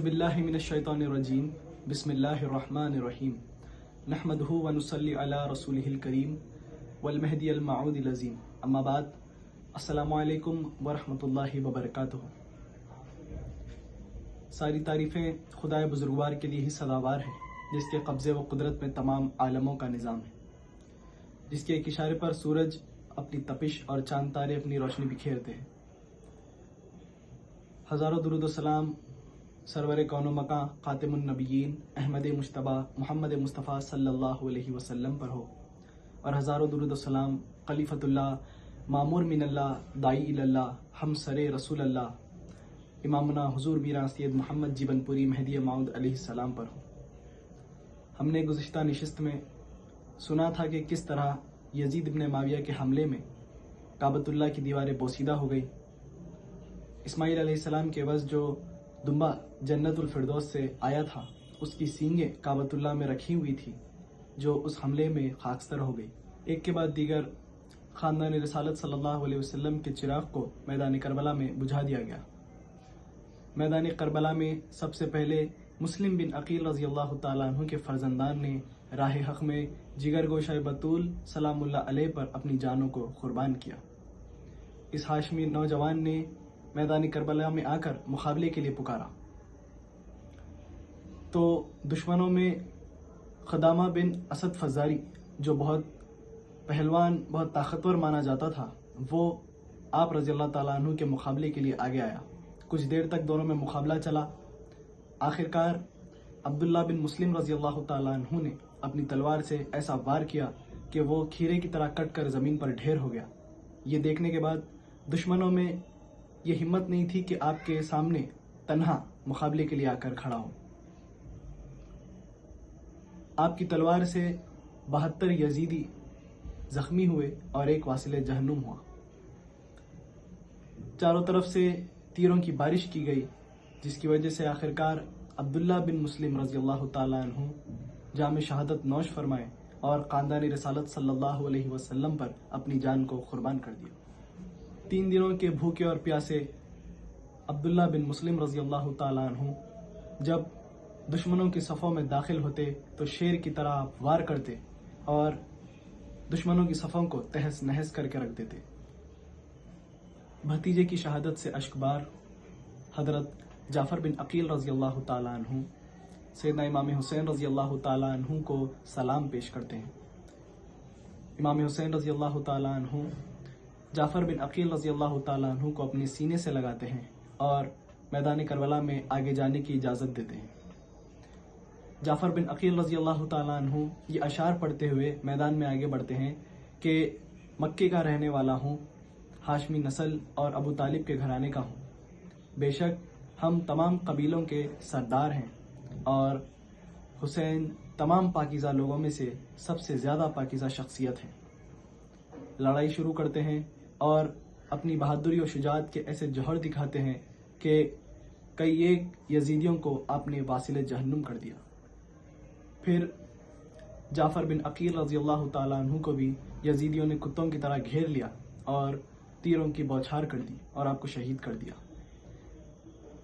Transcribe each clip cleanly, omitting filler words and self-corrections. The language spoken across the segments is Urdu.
اعوذ باللہ من الشیطان الرجیم بسم اللہ الرحمن الرحیم نحمدہ ونصلی علی رسولہ الکریم والمہدی الموعود العظیم اما بعد السلام علیکم ورحمۃ اللہ وبرکاتہ۔ ساری تعریفیں خدائے بزرگوار کے لیے ہی سزاوار ہیں، جس کے قبضے و قدرت میں تمام عالموں کا نظام ہے، جس کے ایک اشارے پر سورج اپنی تپش اور چاند تارے اپنی روشنی بکھیرتے ہیں۔ ہزاروں درود و سلام سرور کون و مکان خاتم النبیین احمد مجتبی محمد مصطفیٰ صلی اللہ علیہ وسلم پر ہو، اور ہزاروں درود و سلام خلیفۃ اللہ مامور من اللہ داعی اللہ ہم سر رسول اللہ امامنا حضور میرا سید محمد جیبن پوری مہدی موعود علیہ السلام پر ہو۔ ہم نے گزشتہ نشست میں سنا تھا کہ کس طرح یزید ابن معاویہ کے حملے میں کعبۃ اللہ کی دیواریں بوسیدہ ہو گئی۔ اسماعیل علیہ السلام کے عوض جو دمبا جنت الفردوس سے آیا تھا، اس کی سینگیں کعبۃ اللہ میں رکھی ہوئی تھی، جو اس حملے میں خاکستر ہو گئی۔ ایک کے بعد دیگر خاندان رسالت صلی اللہ علیہ وسلم کے چراغ کو میدان کربلا میں بجھا دیا گیا۔ میدان کربلا میں سب سے پہلے مسلم بن عقیل رضی اللہ تعالیٰ عنہ کے فرزندان نے راہ حق میں جگر گوشہ بطول سلام اللہ علیہ پر اپنی جانوں کو قربان کیا۔ اس ہاشمی نوجوان نے میدان کربلا میں آ کر مقابلے کے لیے پکارا تو دشمنوں میں خدامہ بن اسد فزاری، جو بہت پہلوان بہت طاقتور مانا جاتا تھا، وہ آپ رضی اللہ تعالیٰ عنہ کے مقابلے کے لیے آگے آیا۔ کچھ دیر تک دونوں میں مقابلہ چلا۔ آخرکار عبداللہ بن مسلم رضی اللہ تعالیٰ عنہ نے اپنی تلوار سے ایسا وار کیا کہ وہ کھیرے کی طرح کٹ کر زمین پر ڈھیر ہو گیا۔ یہ دیکھنے کے بعد دشمنوں میں یہ ہمت نہیں تھی کہ آپ کے سامنے تنہا مقابلے کے لیے آ کر کھڑا ہو۔ آپ کی تلوار سے 72 یزیدی زخمی ہوئے اور ایک واصل جہنم ہوا۔ چاروں طرف سے تیروں کی بارش کی گئی، جس کی وجہ سے آخرکار عبداللہ بن مسلم رضی اللہ تعالیٰ عنہ جام شہادت نوش فرمائے اور خاندان رسالت صلی اللہ علیہ وسلم پر اپنی جان کو قربان کر دیا۔ 3 دنوں کے بھوکے اور پیاسے عبداللہ بن مسلم رضی اللہ تعالیٰ عنہ جب دشمنوں کی صفوں میں داخل ہوتے تو شیر کی طرح وار کرتے اور دشمنوں کی صفوں کو تہس نہس کر کے رکھ دیتے۔ بھتیجے کی شہادت سے اشکبار حضرت جعفر بن عقیل رضی اللہ تعالیٰ عنہ سیدنا امام حسین رضی اللہ تعالیٰ عنہ کو سلام پیش کرتے ہیں۔ امام حسین رضی اللہ تعالیٰ عنہ جعفر بن عقیل رضی اللہ تعالیٰ عنہ کو اپنے سینے سے لگاتے ہیں اور میدان کربلا میں آگے جانے کی اجازت دیتے ہیں۔ جعفر بن عقیل رضی اللہ تعالیٰ عنہ یہ اشعار پڑھتے ہوئے میدان میں آگے بڑھتے ہیں کہ مکے کا رہنے والا ہوں، ہاشمی نسل اور ابو طالب کے گھرانے کا ہوں۔ بے شک ہم تمام قبیلوں کے سردار ہیں اور حسین تمام پاکیزہ لوگوں میں سے سب سے زیادہ پاکیزہ شخصیت ہے۔ لڑائی شروع کرتے ہیں اور اپنی بہادری و شجاعت کے ایسے جوہر دکھاتے ہیں کہ کئی ایک یزیدیوں کو آپ نے واصل جہنم کر دیا۔ پھر جعفر بن عقیل رضی اللہ تعالیٰ عنہ کو بھی یزیدیوں نے کتوں کی طرح گھیر لیا اور تیروں کی بوچھار کر دی اور آپ کو شہید کر دیا۔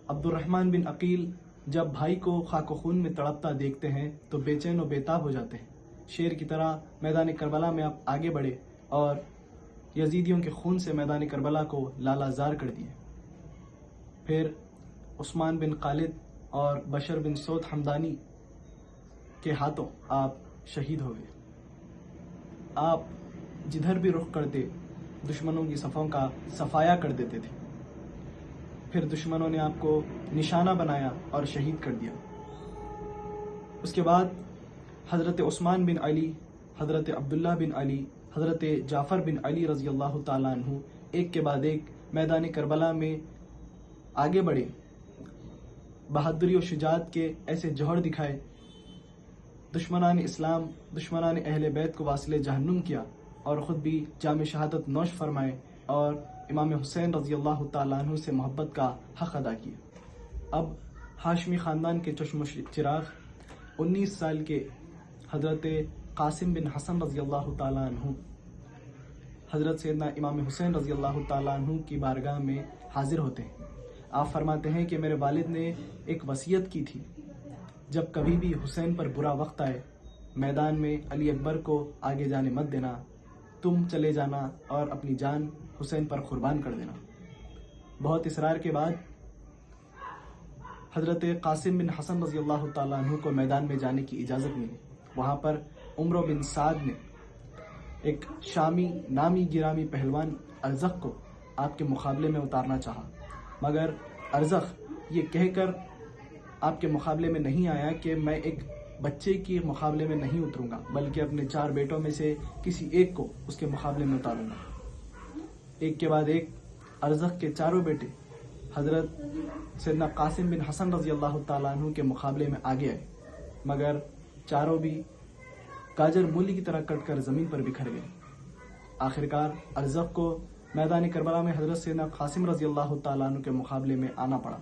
عبد الرحمن بن عقیل جب بھائی کو خاک و خون میں تڑپتا دیکھتے ہیں تو بے چین و بیتاب ہو جاتے ہیں۔ شیر کی طرح میدان کربلا میں آپ آگے بڑھے اور یزیدیوں کے خون سے میدان کربلا کو لالا زار کر دیے۔ پھر عثمان بن خالد اور بشر بن سود حمدانی کے ہاتھوں آپ شہید ہو گئے۔ آپ جدھر بھی رخ کرتے دشمنوں کی صفوں کا صفایا کر دیتے تھے۔ پھر دشمنوں نے آپ کو نشانہ بنایا اور شہید کر دیا۔ اس کے بعد حضرت عثمان بن علی، حضرت عبداللہ بن علی، حضرت جعفر بن علی رضی اللہ تعالیٰ عنہ ایک کے بعد ایک میدان کربلا میں آگے بڑھے، بہادری و شجاعت کے ایسے جوہر دکھائے، دشمنان اسلام دشمنان اہل بیت کو واصل جہنم کیا اور خود بھی جام شہادت نوش فرمائے اور امام حسین رضی اللہ تعالیٰ عنہ سے محبت کا حق ادا کیا۔ اب ہاشمی خاندان کے چشم و چراغ 19 سال کے حضرت قاسم بن حسن رضی اللہ تعالیٰ عنہ حضرت سیدنا امام حسین رضی اللہ تعالیٰ عنہ کی بارگاہ میں حاضر ہوتے ہیں۔ آپ فرماتے ہیں کہ میرے والد نے ایک وصیت کی تھی، جب کبھی بھی حسین پر برا وقت آئے میدان میں علی اکبر کو آگے جانے مت دینا، تم چلے جانا اور اپنی جان حسین پر قربان کر دینا۔ بہت اصرار کے بعد حضرت قاسم بن حسن رضی اللہ تعالیٰ عنہ کو میدان میں جانے کی اجازت ملی۔ وہاں پر عمرو بن سعد نے ایک شامی نامی گرامی پہلوان ارزق کو آپ کے مقابلے میں اتارنا چاہا، مگر ارزق یہ کہہ کر آپ کے مقابلے میں نہیں آیا کہ میں ایک بچے کے مقابلے میں نہیں اتروں گا، بلکہ اپنے 4 بیٹوں میں سے کسی ایک کو اس کے مقابلے میں اتاروں گا۔ ایک کے بعد ایک ارزق کے 4 بیٹے حضرت سیدنا قاسم بن حسن رضی اللہ تعالیٰ عنہ کے مقابلے میں آگے آئے، مگر چاروں بھی گاجر مولی کی طرح کٹ کر زمین پر بکھر گئے۔ آخرکار ارزق کو میدان کربلا میں حضرت سیدنا قاسم رضی اللہ تعالیٰ عنہ کے مقابلے میں آنا پڑا۔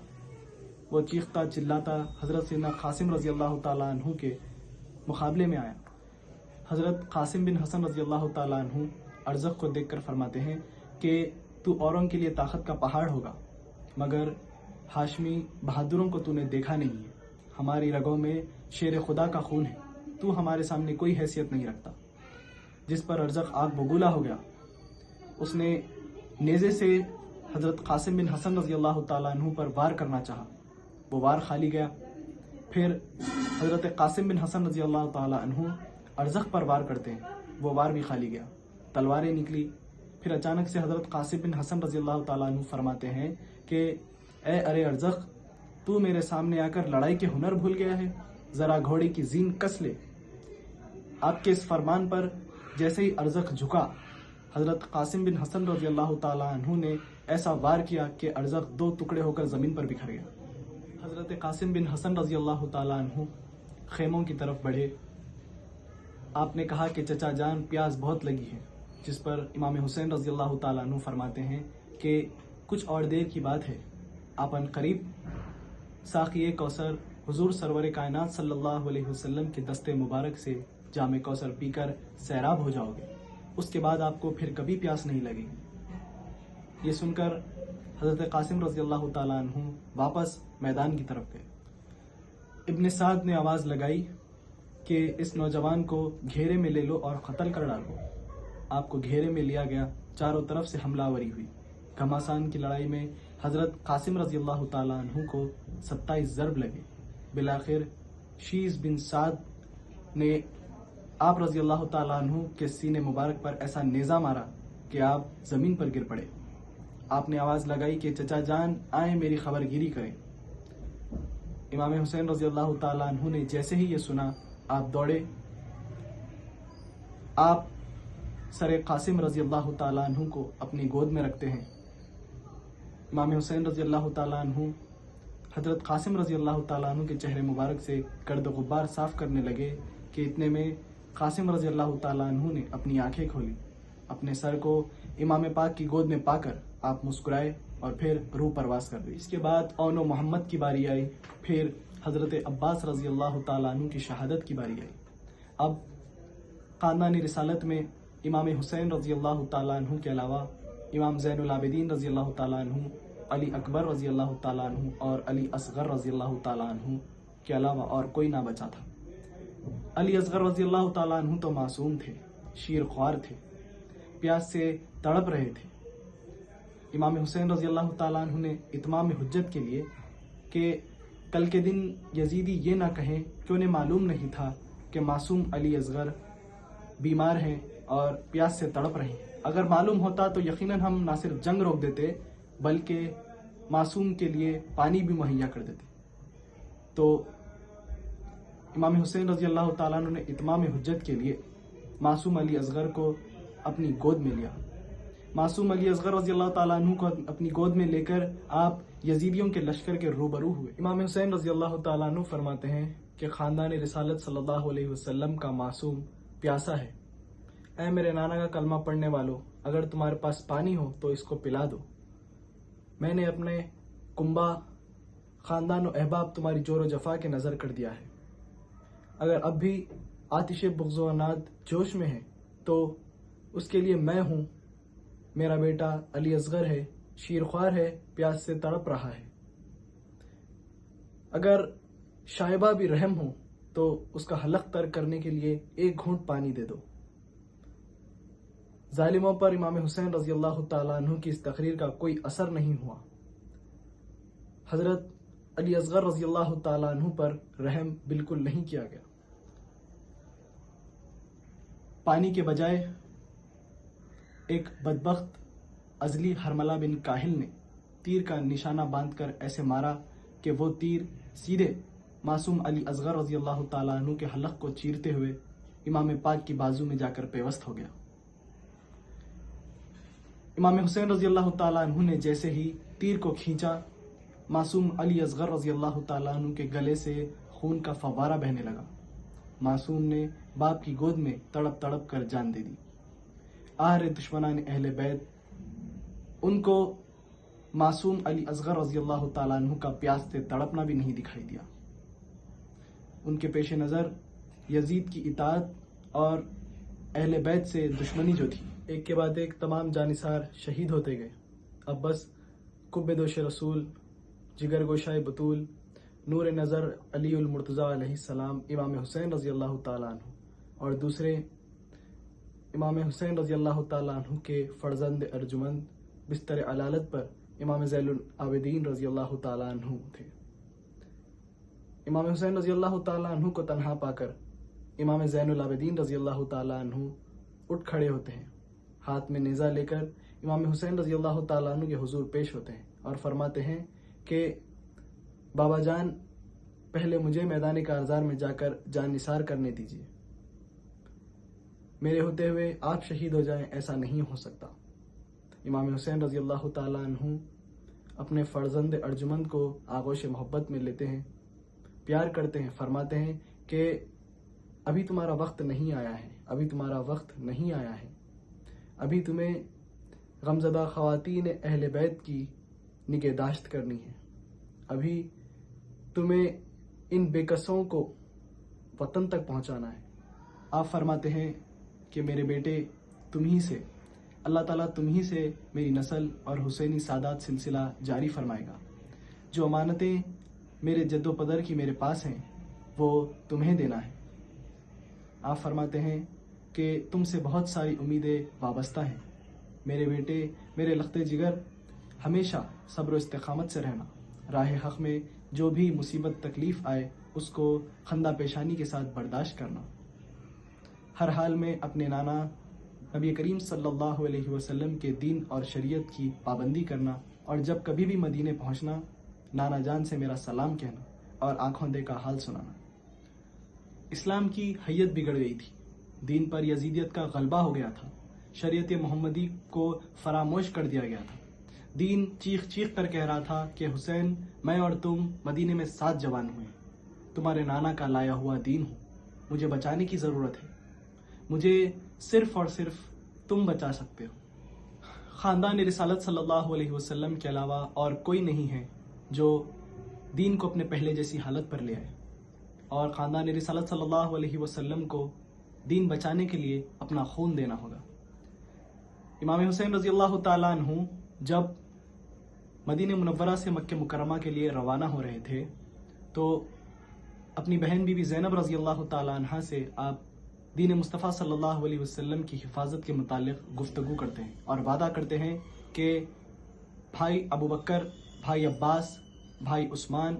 وہ چیختا چلاتا حضرت سیدنا قاسم رضی اللہ تعالیٰ عنہ کے مقابلے میں آیا۔ حضرت قاسم بن حسن رضی اللہ تعالیٰ عنہ ارزق کو دیکھ کر فرماتے ہیں کہ تو اوروں کے لیے طاقت کا پہاڑ ہوگا، مگر ہاشمی بہادروں کو تو نے دیکھا نہیں ہے، ہماری رگوں میں شیر خدا کا خون ہے، تو ہمارے سامنے کوئی حیثیت نہیں رکھتا۔ جس پر ارزق آگ بگولا ہو گیا، اس نے نیزے سے حضرت قاسم بن حسن رضی اللہ تعالیٰ عنہ پر وار کرنا چاہا، وہ وار خالی گیا۔ پھر حضرت قاسم بن حسن رضی اللہ تعالیٰ عنہ ارزق پر وار کرتے ہیں، وہ وار بھی خالی گیا، تلواریں نکلی۔ پھر اچانک سے حضرت قاسم بن حسن رضی اللہ تعالیٰ عنہ فرماتے ہیں کہ اے ارے ارزق، تو میرے سامنے آ کر لڑائی کے ہنر بھول گیا ہے، ذرا گھوڑے کی زین کس لے۔ آپ کے اس فرمان پر جیسے ہی ارزق جھکا، حضرت قاسم بن حسن رضی اللہ تعالیٰ عنہ نے ایسا وار کیا کہ ارزق 2 ٹکڑے ہو کر زمین پر بکھر گیا۔ حضرت قاسم بن حسن رضی اللہ تعالیٰ عنہ خیموں کی طرف بڑھے۔ آپ نے کہا کہ چچا جان پیاس بہت لگی ہے، جس پر امام حسین رضی اللہ تعالیٰ عنہ فرماتے ہیں کہ کچھ اور دیر کی بات ہے، آپ ان قریب ساقی کوثر حضور سرور کائنات صلی اللہ علیہ وسلم کے دستے مبارک سے جام کوثر پی کر سیراب ہو جاؤ گے، اس کے بعد آپ کو پھر کبھی پیاس نہیں لگے گی۔ یہ سن کر حضرت قاسم رضی اللہ تعالیٰ عنہ واپس میدان کی طرف گئے۔ ابن سعد نے آواز لگائی کہ اس نوجوان کو گھیرے میں لے لو اور قتل کر ڈالو۔ آپ کو گھیرے میں لیا گیا، چاروں طرف سے حملہ آوری ہوئی۔ گھماسان کی لڑائی میں حضرت قاسم رضی اللہ تعالیٰ عنہ کو 27 ضرب لگے۔ بالآخر شیز بن سعد نے آپ رضی اللہ تعالیٰ عنہ کے سینے مبارک پر ایسا نیزہ مارا کہ آپ زمین پر گر پڑے۔ آپ نے آواز لگائی کہ چچا جان آئیں میری خبر گیری کریں۔ امام حسین رضی اللہ تعالیٰ عنہ نے جیسے ہی یہ سنا، آپ دوڑے۔ آپ سر قاسم رضی اللہ تعالیٰ عنہ کو اپنی گود میں رکھتے ہیں۔ امام حسین رضی اللہ تعالیٰ عنہ حضرت قاسم رضی اللہ تعالیٰ عنہ کے چہرے مبارک سے گرد و غبار صاف کرنے لگے کہ اتنے میں قاسم رضی اللہ تعالیٰ عنہ نے اپنی آنکھیں کھولی۔ اپنے سر کو امام پاک کی گود میں پا کر آپ مسکرائے اور پھر روح پرواز کر گئی۔ اس کے بعد اون و محمد کی باری آئی، پھر حضرت عباس رضی اللہ تعالیٰ عنہ کی شہادت کی باری آئی۔ اب خاندان رسالت میں امام حسین رضی اللہ تعالیٰ عنہ کے علاوہ امام زین العابدین رضی اللہ تعالیٰ عنہ، علی اکبر رضی اللہ تعالیٰ عنہ اور علی اصغر رضی اللہ تعالیٰ عنہ کے علاوہ اور کوئی نہ بچا تھا۔ علی اصغر رضی اللہ تعالیٰ عنہ تو معصوم تھے، شیر خوار تھے، پیاس سے تڑپ رہے تھے۔ امام حسین رضی اللہ تعالیٰ عنہ نے اتمام حجت کے لیے کہ کل کے دن یزیدی یہ نہ کہیں کہ انہیں معلوم نہیں تھا کہ معصوم علی اصغر بیمار ہیں اور پیاس سے تڑپ رہے ہیں، اگر معلوم ہوتا تو یقیناً ہم نہ صرف جنگ روک دیتے بلکہ معصوم کے لیے پانی بھی مہیا کر دیتے۔ تو امام حسین رضی اللہ تعالیٰ عنہ نے اتمام حجت کے لیے معصوم علی اصغر کو اپنی گود میں لیا۔ معصوم علی اصغر رضی اللہ تعالیٰ عنہ کو اپنی گود میں لے کر آپ یزیدیوں کے لشکر کے روبرو ہوئے۔ امام حسین رضی اللہ تعالیٰ عنہ فرماتے ہیں کہ خاندان رسالت صلی اللہ علیہ وسلم کا معصوم پیاسا ہے۔ اے میرے نانا کا کلمہ پڑھنے والو، اگر تمہارے پاس پانی ہو تو اس کو پلا دو۔ میں نے اپنے کنبہ خاندان و احباب تمہاری جور و جفا کے نظر کر دیا ہے، اگر اب بھی آتش بغض و عناد جوش میں ہے تو اس کے لیے میں ہوں، میرا بیٹا علی اصغر ہے، شیر خوار ہے، پیاس سے تڑپ رہا ہے۔ اگر شائبہ بھی رحم ہو تو اس کا حلق ترک کرنے کے لیے ایک گھونٹ پانی دے دو۔ ظالموں پر امام حسین رضی اللہ تعالیٰ عنہ کی اس تقریر کا کوئی اثر نہیں ہوا۔ حضرت علی اصغر رضی اللہ تعالیٰ عنہ پر رحم بالکل نہیں کیا گیا۔ پانی کے بجائے ایک بدبخت ازلی حرملہ بن کاہل نے تیر کا نشانہ باندھ کر ایسے مارا کہ وہ تیر سیدھے معصوم علی اصغر رضی اللہ تعالیٰ عنہ کے حلق کو چیرتے ہوئے امام پاک کی بازو میں جا کر پیوست ہو گیا۔ امام حسین رضی اللہ تعالیٰ عنہ نے جیسے ہی تیر کو کھینچا، معصوم علی اصغر رضی اللہ تعالیٰ عنہ کے گلے سے خون کا فوارہ بہنے لگا۔ معصوم نے باپ کی گود میں تڑپ تڑپ کر جان دے دی۔ آہر دشمنان اہل بیت ان کو معصوم علی اصغر رضی اللہ تعالیٰ عنہ کا پیاس سے تڑپنا بھی نہیں دکھائی دیا۔ ان کے پیش نظر یزید کی اطاعت اور اہل بیت سے دشمنی جو تھی، ایک کے بعد ایک تمام جانثار شہید ہوتے گئے۔ اب بس قب دوش رسول، جگر گوشائے بطول، نور نظر علی المرتضیٰ علیہ السلام امام حسین رضی اللہ تعالیٰ عنہ، اور دوسرے امام حسین رضی اللہ تعالیٰ عنہ کے فرزند ارجمند بستر علالت پر امام زین العابدین رضی اللہ تعالیٰ عنہ تھے۔ امام حسین رضی اللہ تعالیٰ عنہ کو تنہا پا کر امام زین العابدین رضی اللہ تعالیٰ عنہ اٹھ کھڑے ہوتے ہیں، ہاتھ میں نیزہ لے کر امام حسین رضی اللہ تعالیٰ عنہ کے حضور پیش ہوتے ہیں اور فرماتے ہیں کہ بابا جان، پہلے مجھے میدان کارزار میں جا کر جان نثار کرنے دیجیے، میرے ہوتے ہوئے آپ شہید ہو جائیں، ایسا نہیں ہو سکتا۔ امام حسین رضی اللہ تعالیٰ عنہ اپنے فرزند ارجمند کو آغوش محبت میں لیتے ہیں، پیار کرتے ہیں، فرماتے ہیں کہ ابھی تمہارا وقت نہیں آیا ہے، ابھی تمہارا وقت نہیں آیا ہے، ابھی تمہیں غمزدہ خواتین اہل بیت کی نگہداشت کرنی ہے، ابھی تمہیں ان بے کسوں کو وطن تک پہنچانا ہے۔ آپ فرماتے ہیں کہ میرے بیٹے، تم ہی سے اللہ تعالیٰ تم ہی سے میری نسل اور حسینی سادات سلسلہ جاری فرمائے گا۔ جو امانتیں میرے جد و پدر کی میرے پاس ہیں وہ تمہیں دینا ہے۔ آپ فرماتے ہیں کہ تم سے بہت ساری امیدیں وابستہ ہیں، میرے بیٹے، میرے لخت جگر، ہمیشہ صبر و استقامت سے رہنا، راہ حق میں جو بھی مصیبت تکلیف آئے اس کو خندہ پیشانی کے ساتھ برداشت کرنا، ہر حال میں اپنے نانا نبی کریم صلی اللہ علیہ وسلم کے دین اور شریعت کی پابندی کرنا، اور جب کبھی بھی مدینے پہنچنا نانا جان سے میرا سلام کہنا اور آنکھوں دیکھا حال سنانا۔ اسلام کی حیت بگڑ گئی تھی، دین پر یزیدیت کا غلبہ ہو گیا تھا، شریعت محمدی کو فراموش کر دیا گیا تھا۔ دین چیخ چیخ کر کہہ رہا تھا کہ حسین، میں اور تم مدینے میں 7 جوان ہوئے، تمہارے نانا کا لایا ہوا دین ہوں، مجھے بچانے کی ضرورت ہے، مجھے صرف اور صرف تم بچا سکتے ہو۔ خاندان رسالت صلی اللہ علیہ وسلم کے علاوہ اور کوئی نہیں ہے جو دین کو اپنے پہلے جیسی حالت پر لے آئے، اور خاندان رسالت صلی اللہ علیہ وسلم کو دین بچانے کے لیے اپنا خون دینا ہوگا۔ امام حسین رضی اللہ تعالیٰ عنہ جب مدینہ منورہ سے مکہ مکرمہ کے لیے روانہ ہو رہے تھے تو اپنی بہن بی بی زینب رضی اللہ تعالیٰ عنہ سے آپ دین مصطفیٰ صلی اللہ علیہ وسلم کی حفاظت کے متعلق گفتگو کرتے ہیں اور وعدہ کرتے ہیں کہ بھائی ابو بکر، بھائی عباس، بھائی عثمان،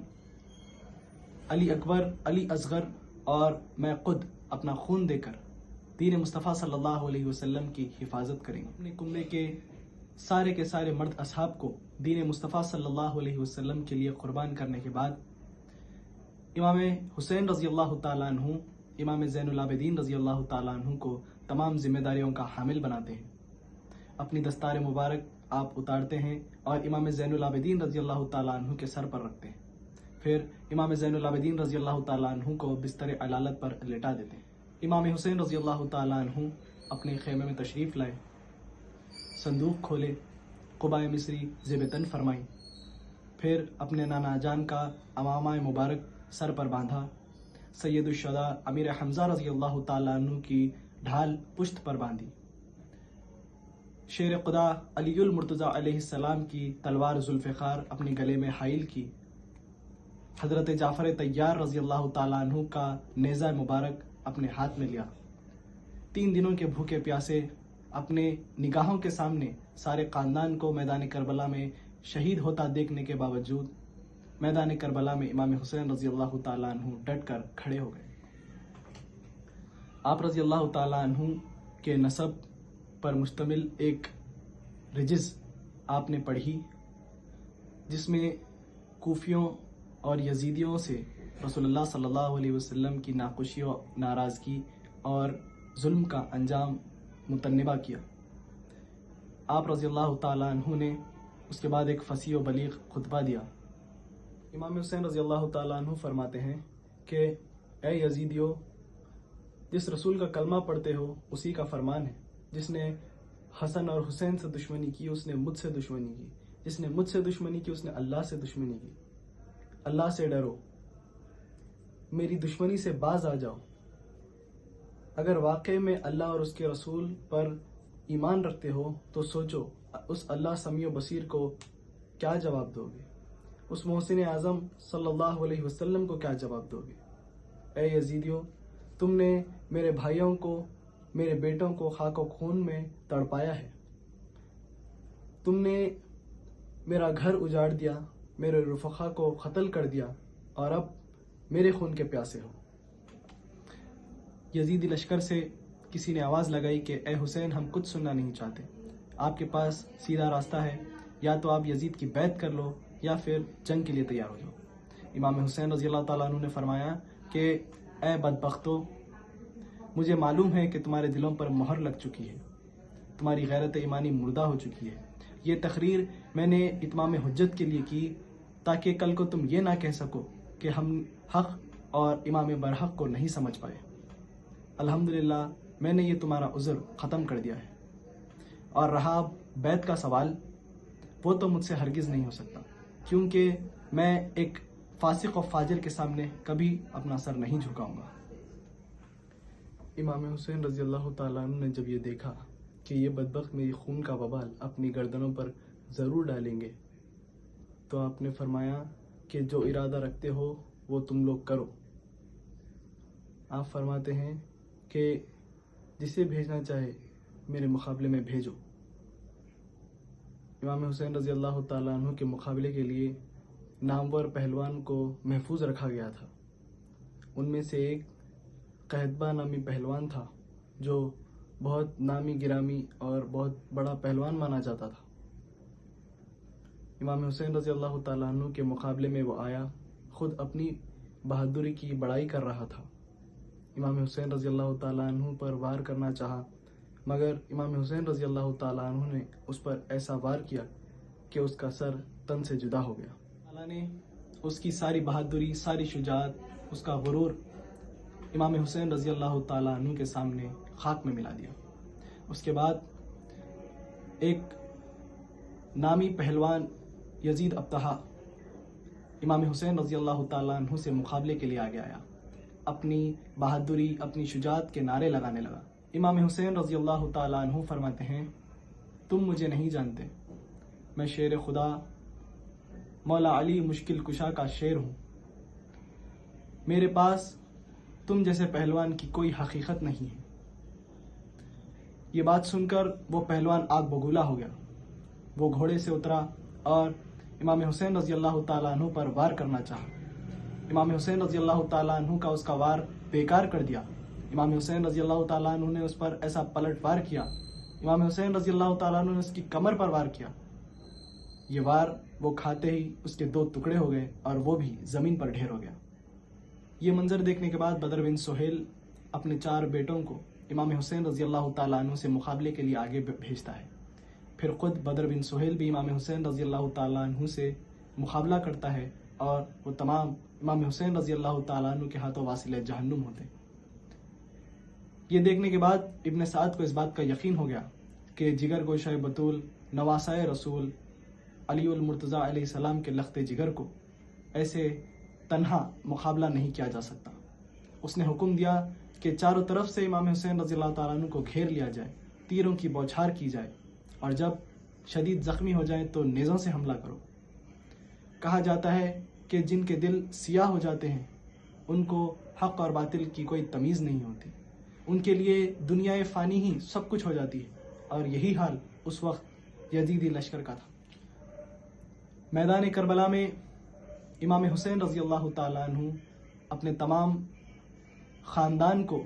علی اکبر، علی اصغر اور میں خود اپنا خون دے کر دین مصطفیٰ صلی اللہ علیہ وسلم کی حفاظت کریں گے۔ اپنے کنبے کے سارے مرد اصحاب کو دین مصطفیٰ صلی اللہ علیہ وسلم کے لیے قربان کرنے کے بعد امام حسین رضی اللہ تعالیٰ عنہ امام زین العابدین رضی اللہ تعالیٰ عنہ کو تمام ذمہ داریوں کا حامل بناتے ہیں۔ اپنی دستار مبارک آپ اتارتے ہیں اور امام زین العابدین رضی اللہ تعالیٰ عنہ کے سر پر رکھتے ہیں، پھر امام زین العابدین رضی اللہ تعالیٰ عنہ کو بستر علالت پر لٹا دیتے ہیں۔ امام حسین رضی اللہ تعالیٰ عنہ اپنے خیمے میں تشریف لائے، صندوق کھولے، قبائے مصری زیب تن فرمائی، پھر اپنے نانا جان کا امامہ مبارک سر پر باندھا، سید الشہداء امیر حمزہ رضی اللہ تعالیٰ عنہ کی ڈھال پشت پر باندھی، شیر خدا علی المرتضیٰ علیہ السلام کی تلوار ذوالفقار اپنے گلے میں حائل کی، حضرت جعفر طیار رضی اللہ تعالیٰ عنہ کا نیزہ مبارک اپنے ہاتھ میں لیا. 3 دنوں کے بھوکے پیاسے اپنے نگاہوں کے سامنے سارے خاندان کو میدان کربلا میں شہید ہوتا دیکھنے کے باوجود میدان کربلا میں امام حسین رضی اللہ تعالیٰ عنہ ڈٹ کر کھڑے ہو گئے. آپ رضی اللہ تعالیٰ عنہ کے نسب پر مشتمل ایک رجز آپ نے پڑھی جس میں کوفیوں اور یزیدیوں سے رسول اللہ صلی اللہ علیہ وسلم کی ناخوشی و ناراضگی اور ظلم کا انجام متنبہ کیا. آپ رضی اللہ تعالیٰ عنہ نے اس کے بعد ایک فصیح و بلیغ خطبہ دیا. امام حسین رضی اللہ تعالیٰ عنہ فرماتے ہیں کہ اے یزیدیو، جس رسول کا کلمہ پڑھتے ہو اسی کا فرمان ہے. جس نے حسن اور حسین سے دشمنی کی اس نے مجھ سے دشمنی کی، جس نے مجھ سے دشمنی کی اس نے اللہ سے دشمنی کی. اللہ سے ڈرو، میری دشمنی سے باز آ جاؤ. اگر واقعی میں اللہ اور اس کے رسول پر ایمان رکھتے ہو تو سوچو اس اللہ سمیع و بصیر کو کیا جواب دو گے، اس محسن اعظم صلی اللہ علیہ وسلم کو کیا جواب دو گے. اے یزیدیو، تم نے میرے بھائیوں کو، میرے بیٹوں کو خاک و خون میں تڑپایا ہے. تم نے میرا گھر اجاڑ دیا، میرے رفقا کو قتل کر دیا اور اب میرے خون کے پیاسے ہو. یزیدی لشکر سے کسی نے آواز لگائی کہ اے حسین، ہم کچھ سننا نہیں چاہتے. آپ کے پاس سیدھا راستہ ہے، یا تو آپ یزید کی بیعت کر لو یا پھر جنگ کے لیے تیار ہو جاؤ. امام حسین رضی اللہ تعالیٰ عنہ نے فرمایا کہ اے بدبختو، مجھے معلوم ہے کہ تمہارے دلوں پر مہر لگ چکی ہے، تمہاری غیرت ایمانی مردہ ہو چکی ہے. یہ تقریر میں نے اتمام حجت کے لیے کی تاکہ کل کو تم یہ نہ کہہ سکو کہ ہم حق اور امام برحق کو نہیں سمجھ پائے. الحمدللہ میں نے یہ تمہارا عذر ختم کر دیا ہے. اور رہا بیعت کا سوال، وہ تو مجھ سے ہرگز نہیں ہو سکتا، کیونکہ میں ایک فاسق و فاجر کے سامنے کبھی اپنا سر نہیں جھکاؤں گا. امام حسین رضی اللہ تعالیٰ عنہ نے جب یہ دیکھا کہ یہ بدبخت میری خون کا وبال اپنی گردنوں پر ضرور ڈالیں گے تو آپ نے فرمایا کہ جو ارادہ رکھتے ہو وہ تم لوگ کرو. آپ فرماتے ہیں کہ جسے بھیجنا چاہے میرے مقابلے میں بھیجو. امام حسین رضی اللہ تعالیٰ عنہ کے مقابلے کے لیے نامور پہلوان کو محفوظ رکھا گیا تھا. ان میں سے ایک قحطبہ نامی پہلوان تھا جو بہت نامی گرامی اور بہت بڑا پہلوان مانا جاتا تھا. امام حسین رضی اللہ تعالیٰ عنہ کے مقابلے میں وہ آیا، خود اپنی بہادری کی بڑائی کر رہا تھا. امام حسین رضی اللہ تعالیٰ عنہ پر وار کرنا چاہا، مگر امام حسین رضی اللہ تعالیٰ عنہ نے اس پر ایسا وار کیا کہ اس کا سر تن سے جدا ہو گیا. اللہ نے اس کی ساری بہادری، ساری شجاعت، اس کا غرور امام حسین رضی اللہ تعالیٰ عنہ کے سامنے خاک میں ملا دیا. اس کے بعد ایک نامی پہلوان یزید ابطحہ امام حسین رضی اللہ تعالیٰ عنہ سے مقابلے کے لیے آگے آیا. اپنی بہادری، اپنی شجاعت کے نعرے لگانے لگا. امام حسین رضی اللہ تعالیٰ عنہ فرماتے ہیں تم مجھے نہیں جانتے، میں شیر خدا مولا علی مشکل کشا کا شیر ہوں. میرے پاس تم جیسے پہلوان کی کوئی حقیقت نہیں ہے. یہ بات سن کر وہ پہلوان آگ بگولا ہو گیا. وہ گھوڑے سے اترا اور امام حسین رضی اللہ تعالیٰ عنہ پر وار کرنا چاہا. امام حسین رضی اللہ تعالیٰ عنہ کا اس کا وار بیکار کر دیا. امام حسین رضی اللہ تعالیٰ عنہ نے اس پر ایسا پلٹ وار کیا. امام حسین رضی اللہ تعالیٰ عنہ نے اس کی کمر پر وار کیا. یہ وار وہ کھاتے ہی اس کے 2 ٹکڑے ہو گئے اور وہ بھی زمین پر ڈھیر ہو گیا. یہ منظر دیکھنے کے بعد بدر بن سہیل اپنے 4 بیٹوں کو امام حسین رضی اللہ تعالیٰ عنہ سے مقابلے کے لیے آگے بھیجتا ہے. پھر خود بدر بن سہیل بھی امام حسین رضی اللہ تعالیٰ عنہ سے مقابلہ کرتا ہے اور وہ تمام امام حسین رضی اللہ تعالیٰ عنہ کے ہاتھوں واصل جہنم ہوتے ہیں. یہ دیکھنے کے بعد ابن سعد کو اس بات کا یقین ہو گیا کہ جگر گوشہ بطول، نواسۂ رسول علی المرتضیٰ علیہ السلام کے لخت جگر کو ایسے تنہا مقابلہ نہیں کیا جا سکتا. اس نے حکم دیا کہ چاروں طرف سے امام حسین رضی اللہ تعالیٰ عنہ کو گھیر لیا جائے، تیروں کی بوچھار کی جائے اور جب شدید زخمی ہو جائیں تو نیزوں سے حملہ کرو. کہا جاتا ہے کہ جن کے دل سیاہ ہو جاتے ہیں ان کو حق اور باطل کی کوئی تمیز نہیں ہوتی، ان کے لیے دنیا فانی ہی سب کچھ ہو جاتی ہے، اور یہی حال اس وقت یزیدی لشکر کا تھا۔ میدان کربلا میں امام حسین رضی اللہ تعالیٰ عنہ اپنے تمام خاندان کو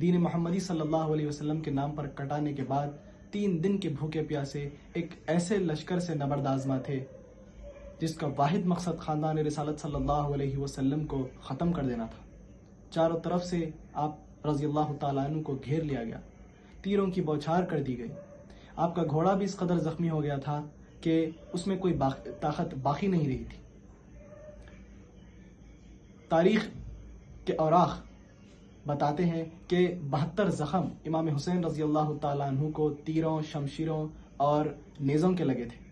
دین محمدی صلی اللہ علیہ وسلم کے نام پر کٹانے کے بعد 3 دن کے بھوکے پیاسے ایک ایسے لشکر سے نبرد آزما تھے جس کا واحد مقصد خاندان رسالت صلی اللہ علیہ وسلم کو ختم کر دینا تھا۔ چاروں طرف سے آپ رضی اللہ تعالیٰ عنہ کو گھیر لیا گیا، تیروں کی بوچھار کر دی گئی۔ آپ کا گھوڑا بھی اس قدر زخمی ہو گیا تھا کہ اس میں کوئی طاقت باقی نہیں رہی تھی۔ تاریخ کے اوراق بتاتے ہیں کہ 72 زخم امام حسین رضی اللہ تعالیٰ عنہ کو تیروں، شمشیروں اور نیزوں کے لگے تھے۔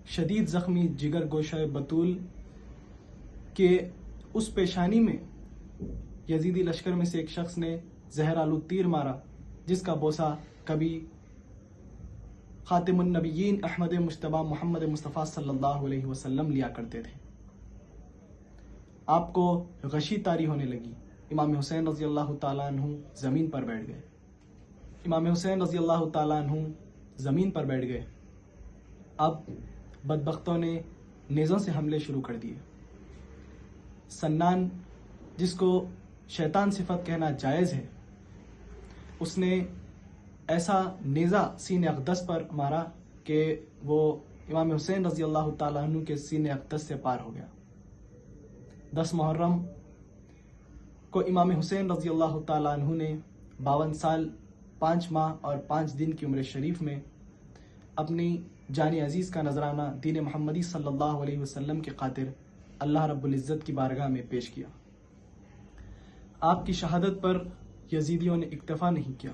شدید زخمی جگر گوشہ بطول کے اس پیشانی میں یزیدی لشکر میں سے ایک شخص نے زہر آلود تیر مارا، جس کا بوسہ کبھی خاتم النبیین احمد مجتبی محمد مصطفیٰ صلی اللہ علیہ وسلم لیا کرتے تھے۔ آپ کو غشی طاری ہونے لگی، امام حسین رضی اللہ تعالیٰ عنہ زمین پر بیٹھ گئے۔ امام حسین رضی اللہ تعالیٰ عنہ زمین پر بیٹھ گئے۔ اب بدبختوں نے نیزوں سے حملے شروع کر دیے۔ سنان، جس کو شیطان صفت کہنا جائز ہے، اس نے ایسا نیزہ سینہ اقدس پر مارا کہ وہ امام حسین رضی اللہ تعالیٰ عنہ کے سینہ اقدس سے پار ہو گیا۔ 10 محرم کو امام حسین رضی اللہ تعالیٰ عنہ نے 52 سال 5 ماہ اور 5 دن کی عمر شریف میں اپنی جان عزیز کا نذرانہ دین محمدی صلی اللہ علیہ وسلم کی خاطر اللہ رب العزت کی بارگاہ میں پیش کیا۔ آپ کی شہادت پر یزیدیوں نے اکتفا نہیں کیا،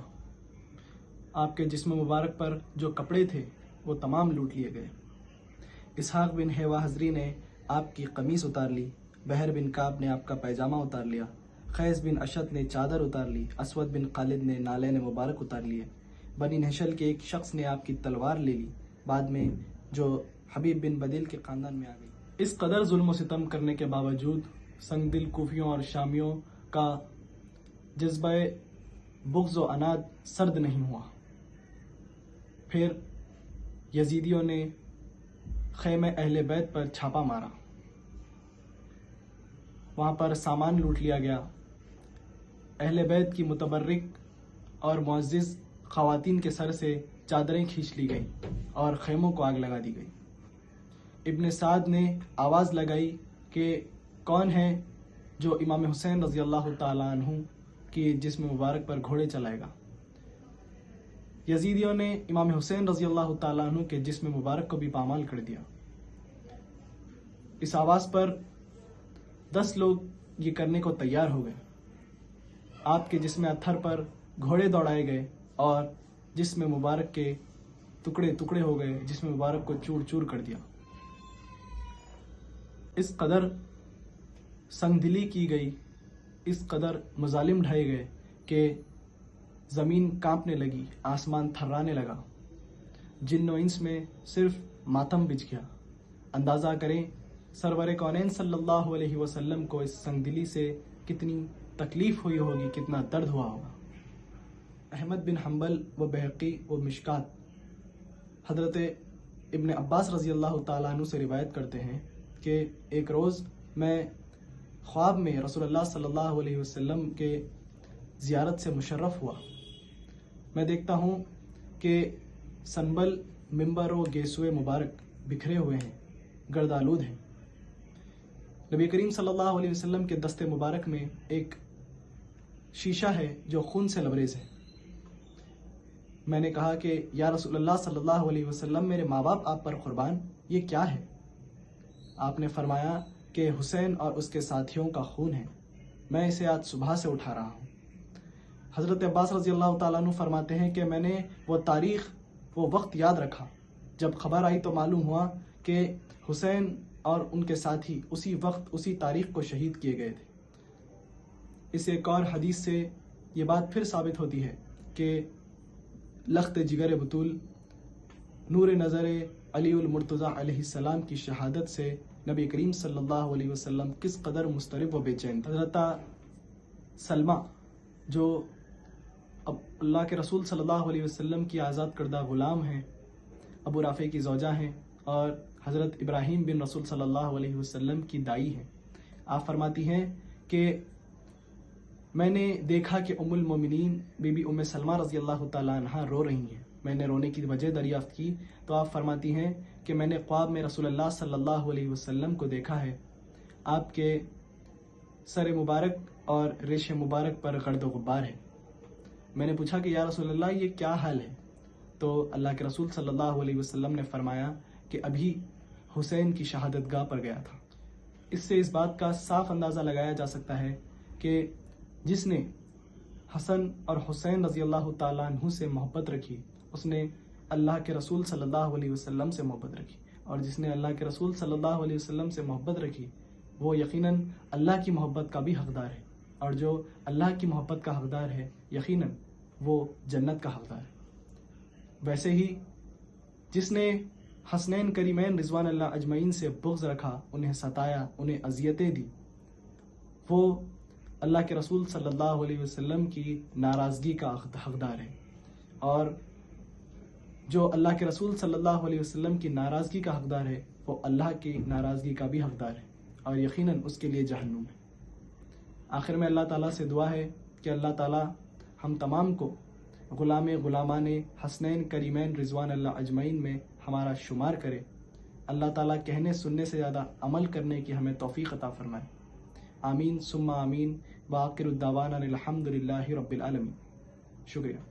آپ کے جسم مبارک پر جو کپڑے تھے وہ تمام لوٹ لیے گئے۔ اسحاق بن حیوہ حضری نے آپ کی قمیص اتار لی، بحر بن کعب نے آپ کا پیجامہ اتار لیا، خیس بن اشد نے چادر اتار لی، اسود بن خالد نے نالین مبارک اتار لیے، بنی نہشل کے ایک شخص نے آپ کی تلوار لے لی، بعد میں جو حبیب بن بدیل کے خاندان میں آ گئی۔ اس قدر ظلم و ستم کرنے کے باوجود سنگ دل کوفیوں اور شامیوں کا جذبہ بغض و عناد سرد نہیں ہوا۔ پھر یزیدیوں نے خیمہ اہل بیت پر چھاپا مارا، وہاں پر سامان لوٹ لیا گیا، اہل بیت کی متبرک اور معزز خواتین کے سر سے چادریں کھینچ لی گئیں اور خیموں کو آگ لگا دی گئی۔ ابن سعد نے آواز لگائی کہ کون ہے جو امام حسین رضی اللہ تعالیٰ عنہ کی جسم مبارک پر گھوڑے چلائے گا۔ یزیدیوں نے امام حسین رضی اللہ تعالیٰ عنہ کے جسم مبارک کو بھی پامال کر دیا۔ اس آواز پر 10 لوگ یہ کرنے کو تیار ہو گئے۔ آپ کے جسم اطہر پر گھوڑے دوڑائے گئے اور جسم مبارک کے ٹکڑے ٹکڑے ہو گئے، جسم مبارک کو چور چور کر دیا۔ اس قدر سنگ دلی کی گئی، اس قدر مظالم ڈھائے گئے کہ زمین کانپنے لگی، آسمان تھرانے لگا، جن و انس میں صرف ماتم بچ گیا۔ اندازہ کریں سرور کونین صلی اللہ علیہ وسلم کو اس سنگ دلی سے کتنی تکلیف ہوئی ہوگی، کتنا درد ہوا ہوگا۔ احمد بن حنبل و بہقی و مشکات حضرت ابن عباس رضی اللہ تعالیٰ عنہ سے روایت کرتے ہیں کہ ایک روز میں خواب میں رسول اللہ صلی اللہ علیہ وسلم کے زیارت سے مشرف ہوا۔ میں دیکھتا ہوں کہ سنبل، ممبر و گیسوئے مبارک بکھرے ہوئے ہیں، گرد آلود ہیں۔ نبی کریم صلی اللہ علیہ وسلم کے دست مبارک میں ایک شیشہ ہے جو خون سے لبریز ہے۔ میں نے کہا کہ یا رسول اللہ صلی اللہ علیہ وسلم، میرے ماں باپ آپ پر قربان، یہ کیا ہے؟ آپ نے فرمایا کہ حسین اور اس کے ساتھیوں کا خون ہے، میں اسے آج صبح سے اٹھا رہا ہوں۔ حضرت عباس رضی اللہ تعالیٰ عنہ فرماتے ہیں کہ میں نے وہ تاریخ، وہ وقت یاد رکھا، جب خبر آئی تو معلوم ہوا کہ حسین اور ان کے ساتھی اسی وقت اسی تاریخ کو شہید کیے گئے تھے۔ اس ایک اور حدیث سے یہ بات پھر ثابت ہوتی ہے کہ لخت جگر بطول نور نظر علی المرتضیٰ علیہ السلام کی شہادت سے نبی کریم صلی اللہ علیہ وسلم کس قدر مضطرب و بے چین تھے۔ حضرت سلمہ جو اب اللہ کے رسول صلی اللہ علیہ وسلم کی آزاد کردہ غلام ہیں، ابو رافع کی زوجہ ہیں اور حضرت ابراہیم بن رسول صلی اللہ علیہ وسلم کی دائی ہیں، آپ فرماتی ہیں کہ میں نے دیکھا کہ ام المومنین بی بی ام سلمہ رضی اللہ تعالیٰ عنہ رو رہی ہیں۔ میں نے رونے کی وجہ دریافت کی تو آپ فرماتی ہیں کہ میں نے خواب میں رسول اللہ صلی اللہ علیہ وسلم کو دیکھا ہے، آپ کے سر مبارک اور ریش مبارک پر گرد و غبار ہے۔ میں نے پوچھا کہ یا رسول اللہ یہ کیا حال ہے؟ تو اللہ کے رسول صلی اللہ علیہ وسلم نے فرمایا کہ ابھی حسین کی شہادت گاہ پر گیا تھا۔ اس سے اس بات کا صاف اندازہ لگایا جا سکتا ہے کہ جس نے حسن اور حسین رضی اللہ تعالیٰ عنہ سے محبت رکھی، اس نے اللہ کے رسول صلی اللہ علیہ وسلم سے محبت رکھی، اور جس نے اللہ کے رسول صلی اللہ علیہ وسلم سے محبت رکھی وہ یقیناً اللہ کی محبت کا بھی حقدار ہے، اور جو اللہ کی محبت کا حقدار ہے یقیناً وہ جنت کا حقدار ہے۔ ویسے ہی جس نے حسنین کریمین رضوان اللہ اجمعین سے بغض رکھا، انہیں ستایا، انہیں اذیتیں دی، وہ اللہ کے رسول صلی اللہ علیہ وسلم کی ناراضگی کا حقدار ہے، اور جو اللہ کے رسول صلی اللہ علیہ وسلم کی ناراضگی کا حقدار ہے وہ اللہ کی ناراضگی کا بھی حقدار ہے، اور یقیناً اس کے لیے جہنم ہے۔ آخر میں اللہ تعالیٰ سے دعا ہے کہ اللہ تعالیٰ ہم تمام کو غلامان حسنین کریمین رضوان اللہ اجمعین میں ہمارا شمار کرے۔ اللہ تعالیٰ کہنے سننے سے زیادہ عمل کرنے کی ہمیں توفیق عطا فرمائے۔ آمین ثم آمین، وآخر الدعوانا الحمد للہ رب العالمین۔ شکریہ۔